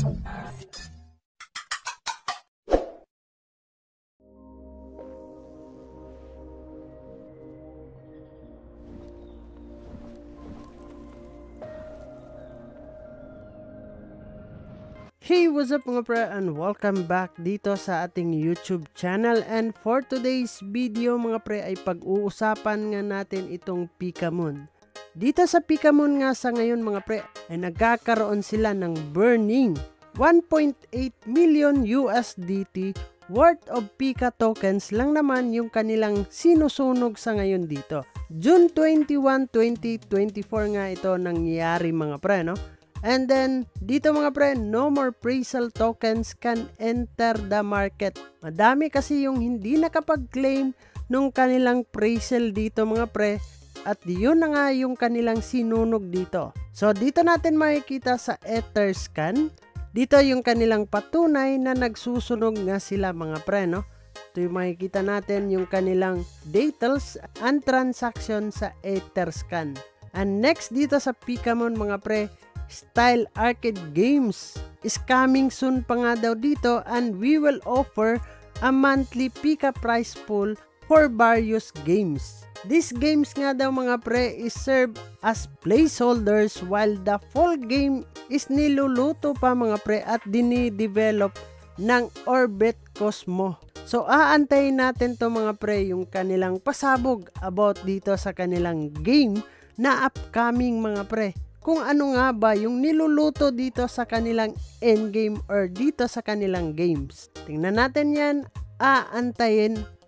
Hey, what's up mga pre, and welcome back dito sa ating YouTube channel. And for today's video mga pre ay pag-uusapan nga natin itong Pikamoon. Dito sa Pikamoon nga sa ngayon mga pre ay nagkakaroon sila ng burning 1.8 million USDT worth of Pika tokens lang naman yung kanilang sinusunog sa ngayon dito. June 21, 2024 nga ito nangyayari mga pre, no? And then, dito mga pre, no more pre-sale tokens can enter the market. Madami kasi yung hindi nakapag-claim nung kanilang pre-sale dito mga pre. At yun na nga yung kanilang sinunog dito. So, dito natin makikita sa Etherscan. Dito yung kanilang patunay na nagsusunog nga sila mga pre, no? Ito yung makikita natin yung kanilang details and transaction sa Etherscan. And next dito sa Pikamoon mga pre, Style Arcade Games is coming soon pa nga daw dito, and we will offer a monthly Pika prize pool for various games. These games nga daw mga pre is serve as placeholders while the full game is niluluto pa mga pre at dinidevelop ng Orbit Cosmo. So aantayin natin to mga pre yung kanilang pasabog about dito sa kanilang game na upcoming mga pre. Kung ano nga ba yung niluluto dito sa kanilang endgame or dito sa kanilang games. Tingnan natin yan,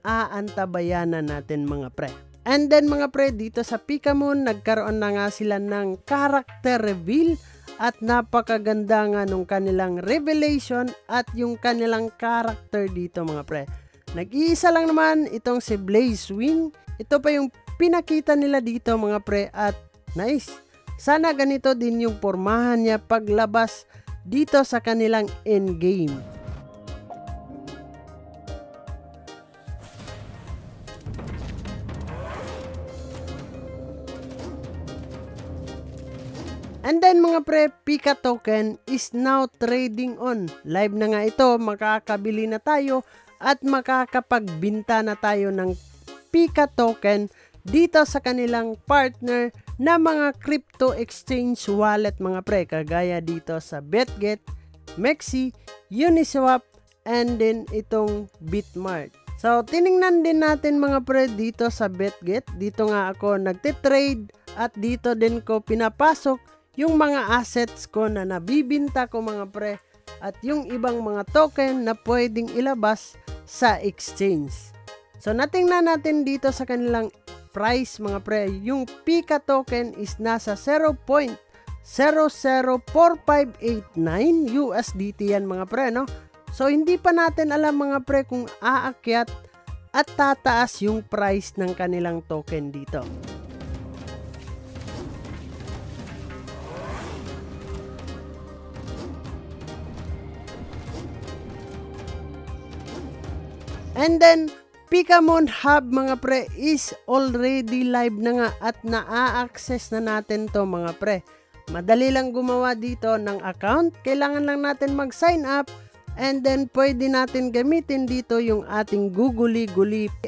aantabayanan natin mga pre. And then mga pre, dito sa Pikamoon, nagkaroon na nga sila ng character reveal at napakaganda nga nung kanilang revelation at yung kanilang character dito mga pre. Nag-iisa lang naman itong si Blazewing. Ito pa yung pinakita nila dito mga pre at nice. Sana ganito din yung pormahan niya paglabas dito sa kanilang endgame. And then mga pre, Pika token is now trading on. Live na nga ito, makakabili na tayo at makakapagbinta na tayo ng Pika token dito sa kanilang partner na mga crypto exchange wallet mga pre, kagaya dito sa Betget, Mexi, Uniswap, and then itong Bitmart. So tiningnan din natin mga pre dito sa Betget. Dito nga ako nagtitrade at dito din ko pinapasok yung mga assets ko na nabibinta ko mga pre at yung ibang mga token na pwedeng ilabas sa exchange. So natingnan natin dito sa kanilang price mga pre, yung Pika token is nasa 0.004589 USDT yan mga pre, no? So hindi pa natin alam mga pre kung aakyat at tataas yung price ng kanilang token dito. And then Pikamoon Hub mga pre is already live na nga at na-access na natin to mga pre. Madali lang gumawa dito ng account. Kailangan lang natin mag-sign up and then pwede natin gamitin dito yung ating Googly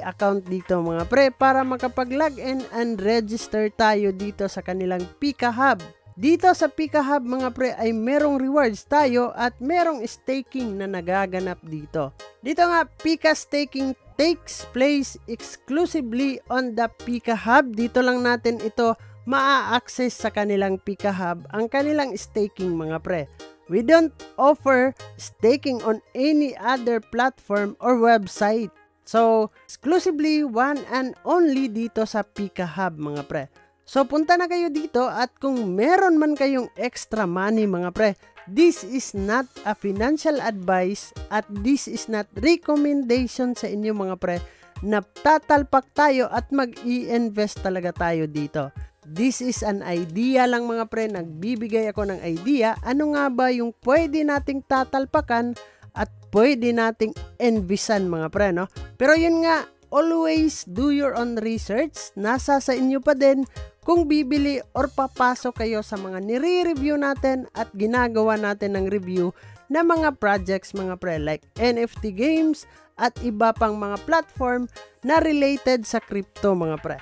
account dito mga pre para makapag-login and register tayo dito sa kanilang Pika Hub. Dito sa Pika Hub mga pre ay merong rewards tayo at merong staking na nagaganap dito. Dito nga Pika staking takes place exclusively on the Pika Hub. Dito lang natin ito maa-access sa kanilang Pika Hub, ang kanilang staking mga pre. We don't offer staking on any other platform or website. So, exclusively one and only dito sa Pika Hub mga pre. So, punta na kayo dito at kung meron man kayong extra money mga pre, this is not a financial advice at this is not recommendation sa inyo mga pre na tatalpak tayo at mag-i-invest talaga tayo dito. This is an idea lang mga pre, nagbibigay ako ng idea. Ano nga ba yung pwede nating tatalpakan at pwede nating envisan mga pre, no? Pero yun nga, always do your own research. Nasa sa inyo pa din kung bibili or papasok kayo sa mga nire-review natin at ginagawa natin ng review na mga projects mga pre, like NFT games at iba pang mga platform na related sa crypto mga pre.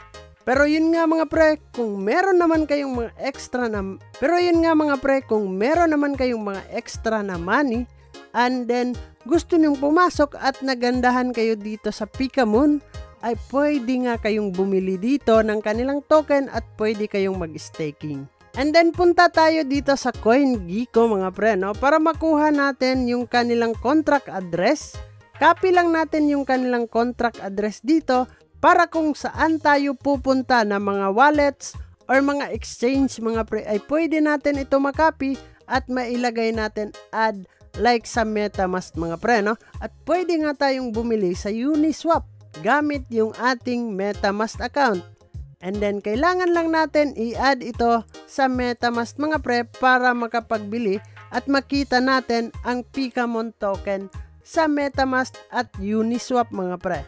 Pero yun nga mga pre, kung meron naman kayong mga extra na money and then gusto nyong pumasok at nagandahan kayo dito sa Pikamun, ay pwede nga kayong bumili dito ng kanilang token at pwede kayong mag-staking. And then punta tayo dito sa CoinGecko mga pre, no? Para makuha natin yung kanilang contract address. Copy lang natin yung kanilang contract address dito para kung saan tayo pupunta na mga wallets or mga exchange mga pre, ay pwede natin ito makopy at mailagay natin add like sa MetaMask mga pre, no? At pwede nga tayong bumili sa Uniswap gamit yung ating MetaMask account. And then kailangan lang natin i-add ito sa MetaMask mga pre para makapagbili at makita natin ang Pikamun token sa MetaMask at Uniswap mga pre.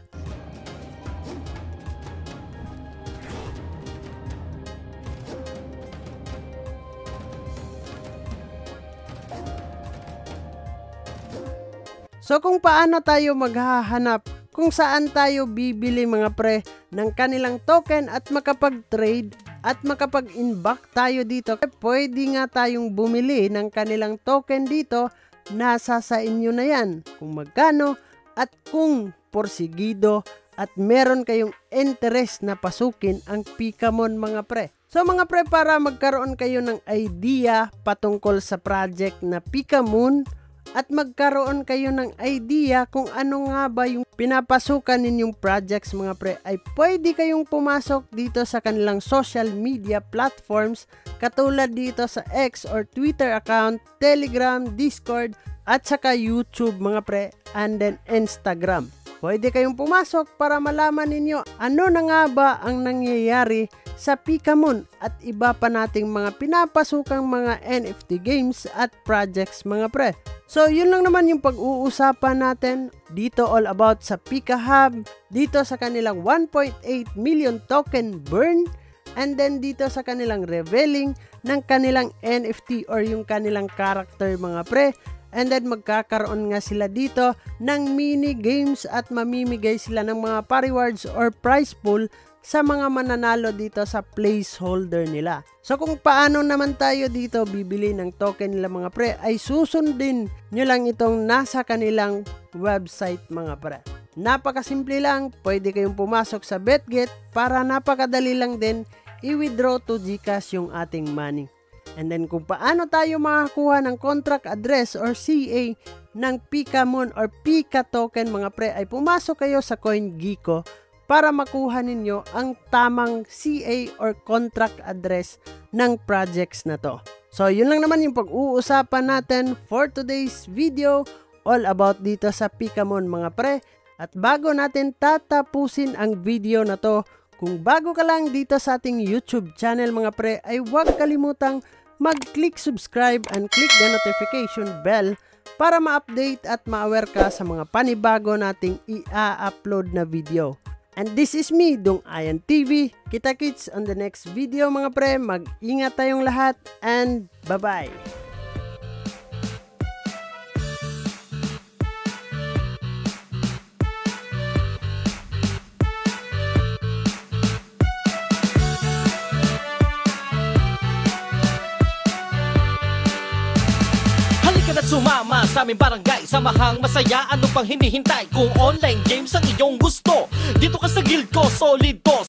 So kung paano tayo maghahanap kung saan tayo bibili mga pre ng kanilang token at makapag-trade at makapag-inbox tayo dito, pwede nga tayong bumili ng kanilang token dito. Nasa sa inyo na yan kung magkano at kung porsigido at meron kayong interest na pasukin ang Pikamun mga pre. So mga pre, para magkaroon kayo ng idea patungkol sa project na Pikamun at magkaroon kayo ng idea kung ano nga ba yung pinapasukan ninyong projects mga pre, ay pwede kayong pumasok dito sa kanilang social media platforms katulad dito sa X or Twitter account, Telegram, Discord at saka YouTube mga pre, and then Instagram. Pwede kayong pumasok para malaman ninyo ano na nga ba ang nangyayari sa Pikamun at iba pa nating mga pinapasukang mga NFT games at projects mga pre. So yun lang naman yung pag-uusapan natin dito, all about sa PikaHub, dito sa kanilang 1.8 million token burn, and then dito sa kanilang revealing ng kanilang NFT or yung kanilang character mga pre. And then magkakaroon nga sila dito ng mini games at mamimigay sila ng mga rewards or prize pool sa mga mananalo dito sa placeholder nila. So kung paano naman tayo dito bibili ng token nila mga pre, ay susundin nyo lang itong nasa kanilang website mga pre. Napakasimple lang, pwede kayong pumasok sa Betget para napakadali lang din i-withdraw to GCash yung ating money. And then kung paano tayo makakuha ng contract address or CA ng Pikamun or Pika token mga pre, ay pumasok kayo sa CoinGecko para makuha ninyo ang tamang CA or contract address ng projects na to. So yun lang naman yung pag-uusapan natin for today's video, all about dito sa Pikamun mga pre. At bago natin tatapusin ang video na to, kung bago ka lang dito sa ating YouTube channel mga pre, ay huwag kalimutang mag-click subscribe and click the notification bell para ma-update at ma-aware ka sa mga panibago nating i-upload na video. And this is me, Dong Ayan TV. Kita-kits on the next video mga pre. Mag-ingat tayong lahat and bye-bye! Sumama sa aming barangay, samahang masaya, ano pang hinihintay? Kung online games ang iyong gusto, dito ka sa guild ko, solid to.